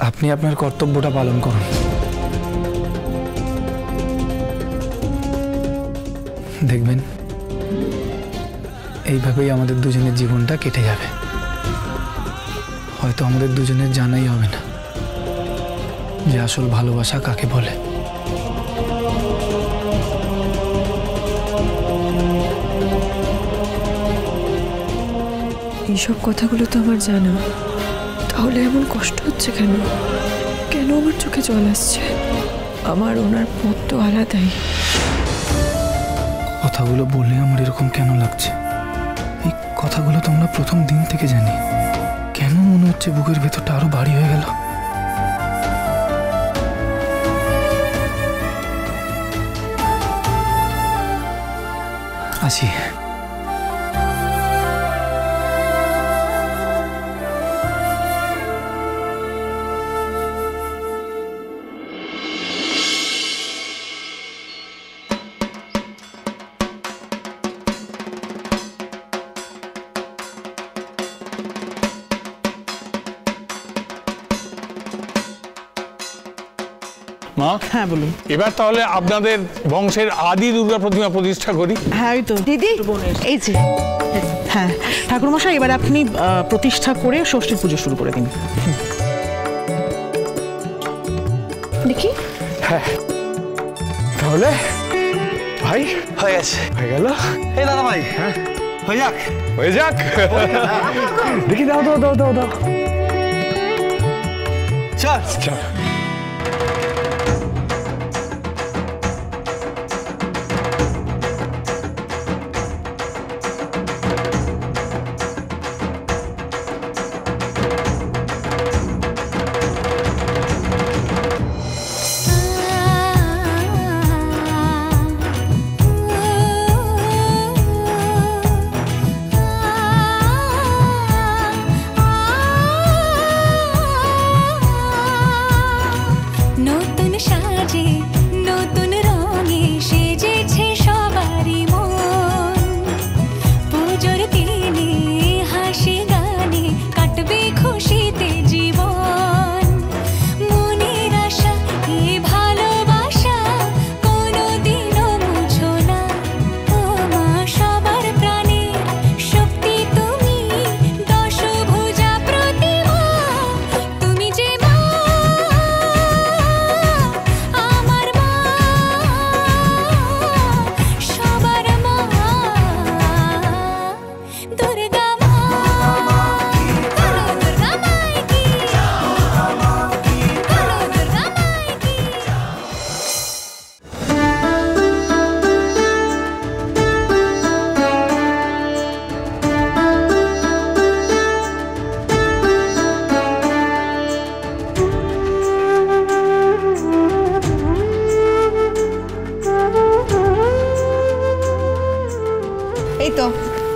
আপনি আপনার কর্তব্যটা পালন করুন। দেখবেন এইভাবেই আমাদের দুজনের জীবনটা কেটে যাবে। হয়তো আমাদের দুজনের জানাই হবে না যে আসল ভালোবাসা কাকে বলে। এইসব কথাগুলো তো আমার জানা, তাহলে এমন কষ্ট হচ্ছে কেন? কেন আমার চোখে জল আসছে? আমার ওনার পথ তো আলাদাই। কথাগুলো বলে আমার এরকম কেন লাগছে? এই কথাগুলো তো আমরা প্রথম দিন থেকে জানি। কেন মনে হচ্ছে বুকের ভেতরটা আরো ভারী হয়ে গেল? আসি। মা, হ্যাঁ বলুন। এবার তাহলে আপনাদের বংশের আদি দুর্গা প্রতিমা প্রতিষ্ঠা করি। হ্যাঁ ওই তো দিদি এই যে হ্যাঁ ঠাকুরমশাই, এবার আপনি প্রতিষ্ঠা করে ষষ্ঠীর পুজো শুরু করে দিন। দেখি। হ্যাঁ তাহলে ভাই হয়ে গেছে। হয়ে গেল। এই দাদা ভাই, হয়ে যাক। হয়ে যাক। দেখি দাও দাও দাও দাও দাও। চল চল।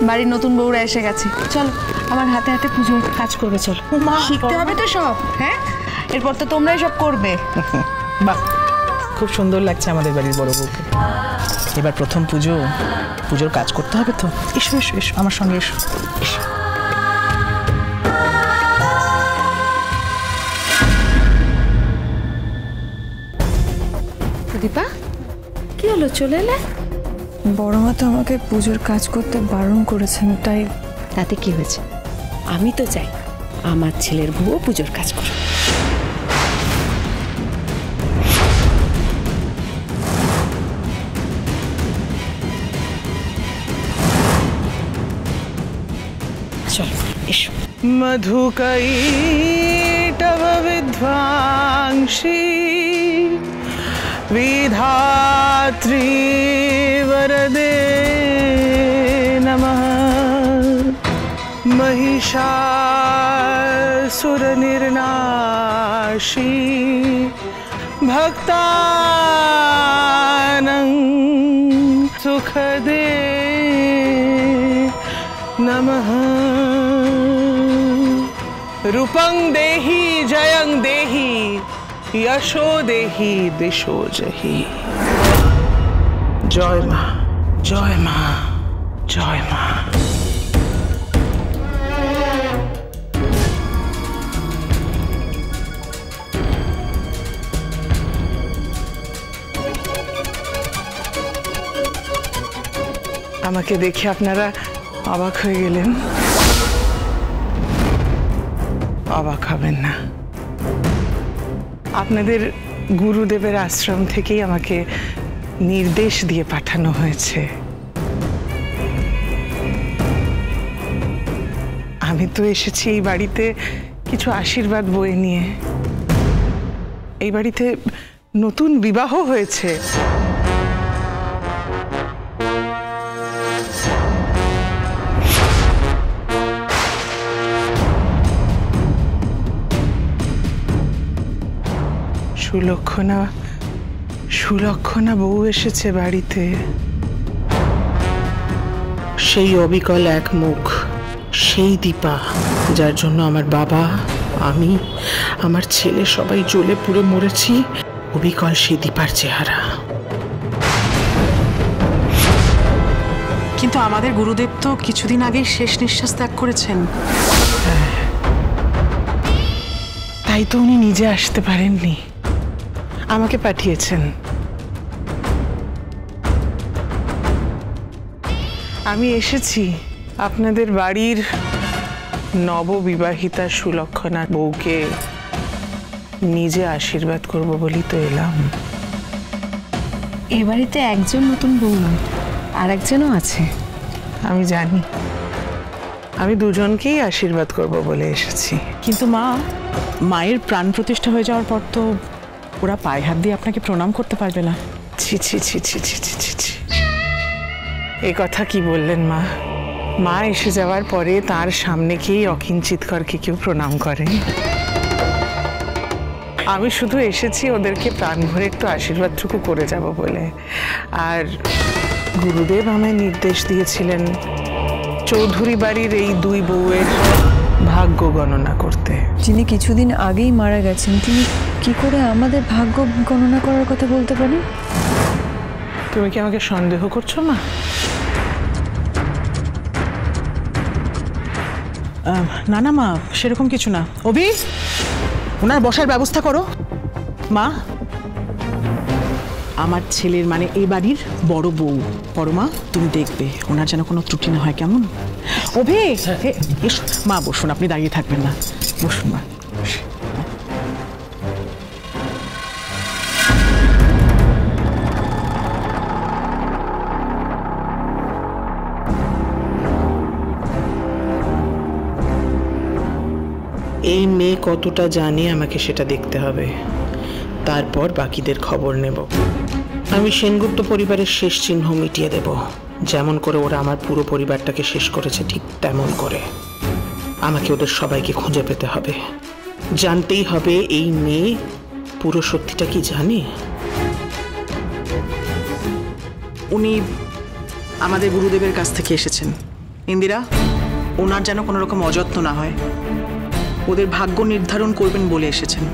বাড়ির নতুন বউরা এসে গেছে, চলো আমার হাতে হাতে পুজোর কাজ করবে। চলো শিখতে হবে তো সব। হ্যাঁ এরপর তো তোমরাই সব করবে। বাহ, খুব সুন্দর লাগছে আমাদের বাড়ির বড় বউকে। এবার প্রথম পুজো, পুজোর কাজ করতে হবে তো। এসো এসো এসো আমার সঙ্গে এসো। এসো। দীপা, কি হলো, চলে এলে? বড় মা তো আমাকে পুজোর কাজ করতে বারণ করেছেন, তাই। তাতে কি হয়েছে? আমি তো চাই আমার ছেলের বউ পুজোর কাজ করো। চলো এসো। মধুকৈটভ বিধ্বাংসী বিধাত্রী বরদে নমঃ। महिषासुरनिर्नाशी भक्तानां सुखदे नमः। रूपं देहि जयं देहि यशो देहि दिशो जहि। जय मां, जय मां, जय मां। আমাকে দেখে আপনারা অবাক হয়ে গেলেন। অবাক হবেন না, আপনাদের গুরুদেবের আশ্রম থেকেই আমাকে নির্দেশ দিয়ে পাঠানো হয়েছে। আমি তো এসেছি এই বাড়িতে কিছু আশীর্বাদ বয়ে নিয়ে। এই বাড়িতে নতুন বিবাহ হয়েছে। সুলক্ষণা বউ এসেছে বাড়িতে। সেই অবিকল এক মুখ, সেই দীপা যার জন্য আমার বাবা, আমি, আমার ছেলে সবাই জ্বলে পুড়ে মরেছি। অবিকল সেই দীপার চেহারা। কিন্তু আমাদের গুরুদেব তো কিছুদিন আগেই শেষ নিঃশ্বাস ত্যাগ করেছেন। তাই তো উনি নিজে আসতে পারেননি, আমাকে পাঠিয়েছেন। আমি এসেছি আপনাদের বাড়ির নববিবাহিতা সুলক্ষণার বউকে নিজে আশীর্বাদ করব বলেই তো এলাম। এ বাড়িতে একজন নতুন বউ নয়, আর একজনও আছে। আমি জানি, আমি দুজনকেই আশীর্বাদ করব বলে এসেছি। কিন্তু মা, মায়ের প্রাণ প্রতিষ্ঠা হয়ে যাওয়ার পর তো ওরা পায়ে হাত দিয়ে আপনাকে প্রণাম করতে পারবে না। ছি ছি ছি ছি ছি ছি ছি ছি, এ কথা কি বললেন মা? মা এসে যাওয়ার পরে তার সামনে কি অকিঞ্চিতকরকে কেউ প্রণাম করে? আমি শুধু এসেছি ওদেরকে প্রাণ ভরে একটু আশীর্বাদটুকু করে যাব বলে। আর গুরুদেব আমায় নির্দেশ দিয়েছিলেন চৌধুরী বাড়ির এই দুই বউয়ের ভাগ্য গণনা করতে। যিনি কিছুদিন আগেই মারা গেছেন, তিনি কি করে আমাদের ভাগ্য গণনা করার কথা বলতে পারেন? তুমি কি আমাকে সন্দেহ করছো মা? না না মা, সেরকম কিছু না। অভি, ওনার বসার ব্যবস্থা করো। মা, আমার ছেলের মানে এই বাড়ির বড় বউ, পরমা, তুমি দেখবে ওনার যেন কোনো ত্রুটি না হয়, কেমন? অভি, এসো মা, বসুন, আপনি দাঁড়িয়ে থাকবেন না, বসুন মা। এই মেয়ে কতটা জানে আমাকে সেটা দেখতে হবে, তারপর বাকিদের খবর নেব। আমি সেনগুপ্ত পরিবারের শেষ চিহ্ন মিটিয়ে দেব, যেমন করে ওরা আমার পুরো পরিবারটাকে শেষ করেছে ঠিক তেমন করে। আমাকে ওদের সবাইকে খুঁজে পেতে হবে, জানতেই হবে এই মেয়ে পুরো সত্যিটা কি জানে। উনি আমাদের গুরুদেবের কাছ থেকে এসেছেন। ইন্দিরা, ওনার যেন কোনো রকম অযত্ন না হয়, ওদের ভাগ্য নির্ধারণ করবেন বলে এসেছেন।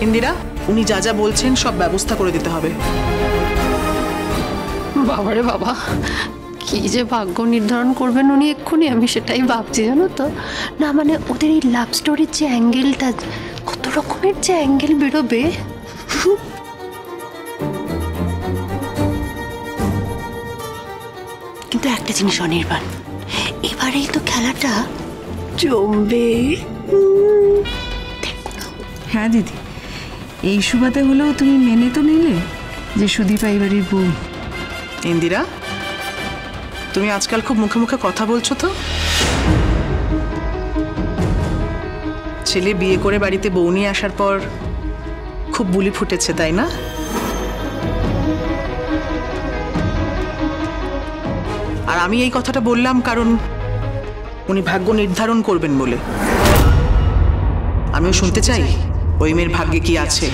ইন্দিরা, উনি যা যা বলছেন সব ব্যবস্থা করে দিতে হবে। বাবারে বাবা, কি যে ভাগ্য নির্ধারণ করবেন উনি এক্ষুনি, আমি সেটাই ভাবছি, জানো তো। না মানে ওদের এই লাভ স্টোরির যে অ্যাঙ্গেলটা, কত রকমের যে অ্যাঙ্গেল বেরোবে। কিন্তু একটা জিনিস অনির্বাণ, এবারেই তো খেলাটা জমবে। হ্যাঁ দিদি, এই সুবাদে হলেও তুমি মেনে তো নিলে যে সুদীপা এই বাড়ির বউ। ইন্দিরা, তুমি আজকাল খুব মুখে মুখে কথা বলছো তো। ছেলে বিয়ে করে বাড়িতে বউ নিয়ে আসার পর খুব বুলি ফুটেছে, তাই না? আর আমি এই কথাটা বললাম কারণ উনি ভাগ্য নির্ধারণ করবেন বলে। আমিও শুনতে চাই ওই মেয়ের ভাগ্যে কি আছে।